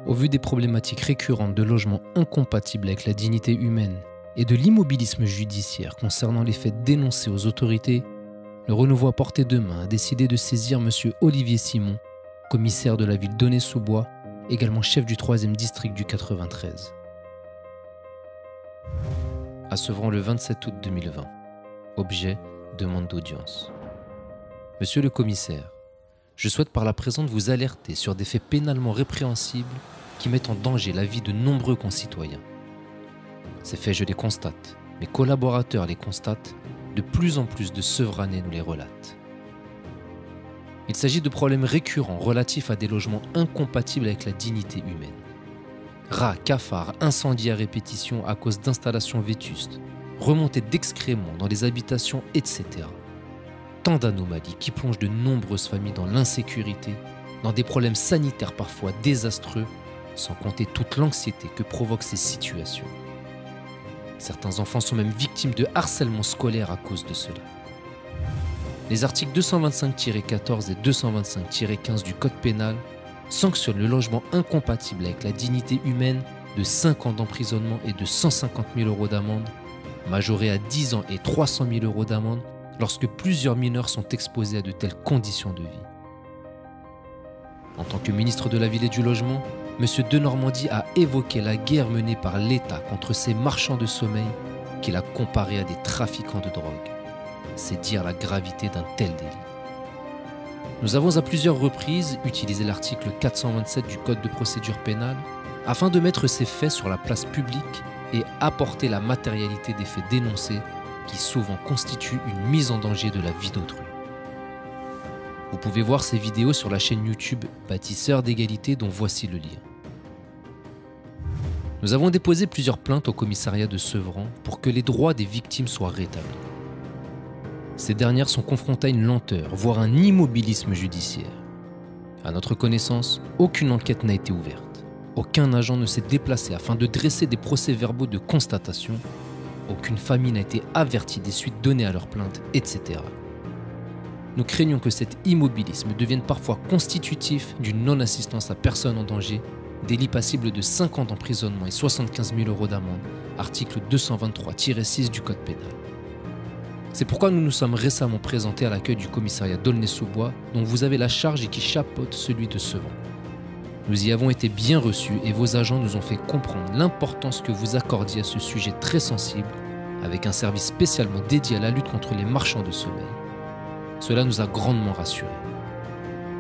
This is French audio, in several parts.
Au vu des problématiques récurrentes de logements incompatibles avec la dignité humaine et de l'immobilisme judiciaire concernant les faits dénoncés aux autorités, le Renouveau à portée de main a décidé de saisir M. Olivier Simon, commissaire de la ville d'Aulnay-sous-Bois, également chef du 3e district du 93. À Sevran le 27 août 2020. Objet, demande d'audience. Monsieur le commissaire, je souhaite par la présente vous alerter sur des faits pénalement répréhensibles qui mettent en danger la vie de nombreux concitoyens. Ces faits, je les constate, mes collaborateurs les constatent, de plus en plus de Sevranais nous les relatent. Il s'agit de problèmes récurrents relatifs à des logements incompatibles avec la dignité humaine. Rats, cafards, incendies à répétition à cause d'installations vétustes, remontées d'excréments dans les habitations, etc. Tant d'anomalies qui plongent de nombreuses familles dans l'insécurité, dans des problèmes sanitaires parfois désastreux, sans compter toute l'anxiété que provoquent ces situations. Certains enfants sont même victimes de harcèlement scolaire à cause de cela. Les articles 225-14 et 225-15 du Code pénal sanctionnent le logement incompatible avec la dignité humaine de 5 ans d'emprisonnement et de 150 000 € d'amende, majoré à 10 ans et 300 000 € d'amende lorsque plusieurs mineurs sont exposés à de telles conditions de vie. En tant que ministre de la Ville et du Logement, M. Denormandie a évoqué la guerre menée par l'État contre ces marchands de sommeil qu'il a comparé à des trafiquants de drogue. C'est dire la gravité d'un tel délit. Nous avons à plusieurs reprises utilisé l'article 427 du Code de procédure pénale afin de mettre ces faits sur la place publique et apporter la matérialité des faits dénoncés qui souvent constituent une mise en danger de la vie d'autrui. Vous pouvez voir ces vidéos sur la chaîne YouTube Bâtisseurs d'égalité dont voici le lien. Nous avons déposé plusieurs plaintes au commissariat de Sevran pour que les droits des victimes soient rétablis. Ces dernières sont confrontées à une lenteur, voire un immobilisme judiciaire. À notre connaissance, aucune enquête n'a été ouverte. Aucun agent ne s'est déplacé afin de dresser des procès-verbaux de constatation. Aucune famille n'a été avertie des suites données à leurs plaintes, etc. Nous craignons que cet immobilisme devienne parfois constitutif d'une non-assistance à personne en danger, délit passible de 5 ans d'emprisonnement et 75 000 € d'amende, article 223-6 du Code pénal. C'est pourquoi nous nous sommes récemment présentés à l'accueil du commissariat d'Aulnay-sous-Bois, dont vous avez la charge et qui chapeaute celui de Sevran. Nous y avons été bien reçus et vos agents nous ont fait comprendre l'importance que vous accordiez à ce sujet très sensible, avec un service spécialement dédié à la lutte contre les marchands de sommeil. Cela nous a grandement rassurés.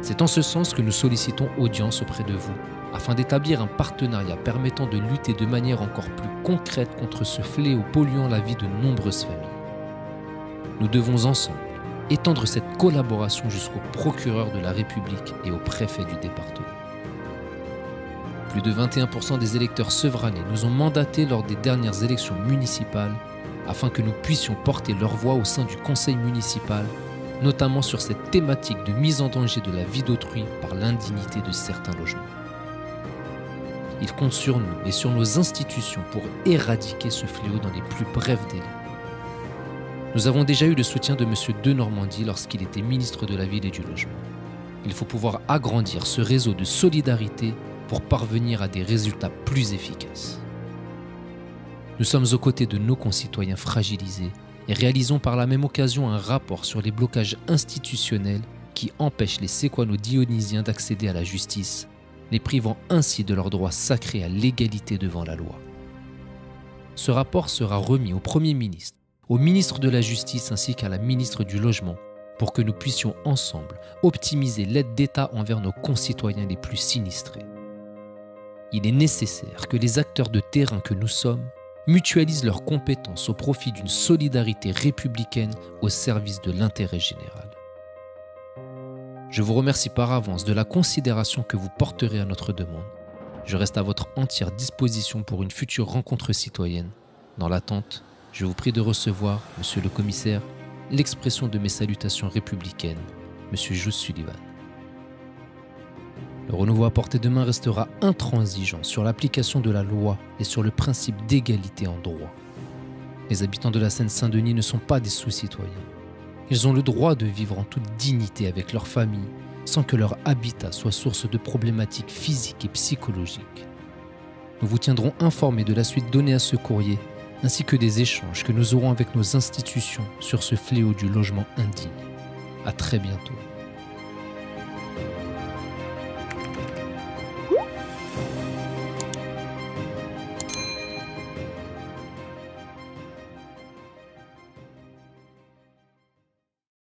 C'est en ce sens que nous sollicitons audience auprès de vous, afin d'établir un partenariat permettant de lutter de manière encore plus concrète contre ce fléau polluant la vie de nombreuses familles. Nous devons ensemble étendre cette collaboration jusqu'au procureur de la République et au préfet du département. Plus de 21% des électeurs sevranais nous ont mandatés lors des dernières élections municipales afin que nous puissions porter leur voix au sein du conseil municipal, notamment sur cette thématique de mise en danger de la vie d'autrui par l'indignité de certains logements. Ils comptent sur nous et sur nos institutions pour éradiquer ce fléau dans les plus brefs délais. Nous avons déjà eu le soutien de M. Denormandie lorsqu'il était ministre de la Ville et du Logement. Il faut pouvoir agrandir ce réseau de solidarité pour parvenir à des résultats plus efficaces. Nous sommes aux côtés de nos concitoyens fragilisés et réalisons par la même occasion un rapport sur les blocages institutionnels qui empêchent les séquano-dionysiens d'accéder à la justice, les privant ainsi de leur droit sacré à l'égalité devant la loi. Ce rapport sera remis au Premier ministre, au ministre de la Justice ainsi qu'à la ministre du Logement pour que nous puissions ensemble optimiser l'aide d'État envers nos concitoyens les plus sinistrés. Il est nécessaire que les acteurs de terrain que nous sommes mutualisent leurs compétences au profit d'une solidarité républicaine au service de l'intérêt général. Je vous remercie par avance de la considération que vous porterez à notre demande. Je reste à votre entière disposition pour une future rencontre citoyenne. Dans l'attente, je vous prie de recevoir, Monsieur le Commissaire, l'expression de mes salutations républicaines, Monsieur Jules Sullivan. Le Renouveau à portée de main restera intransigeant sur l'application de la loi et sur le principe d'égalité en droit. Les habitants de la Seine-Saint-Denis ne sont pas des sous-citoyens. Ils ont le droit de vivre en toute dignité avec leur famille, sans que leur habitat soit source de problématiques physiques et psychologiques. Nous vous tiendrons informés de la suite donnée à ce courrier, ainsi que des échanges que nous aurons avec nos institutions sur ce fléau du logement indigne. À très bientôt.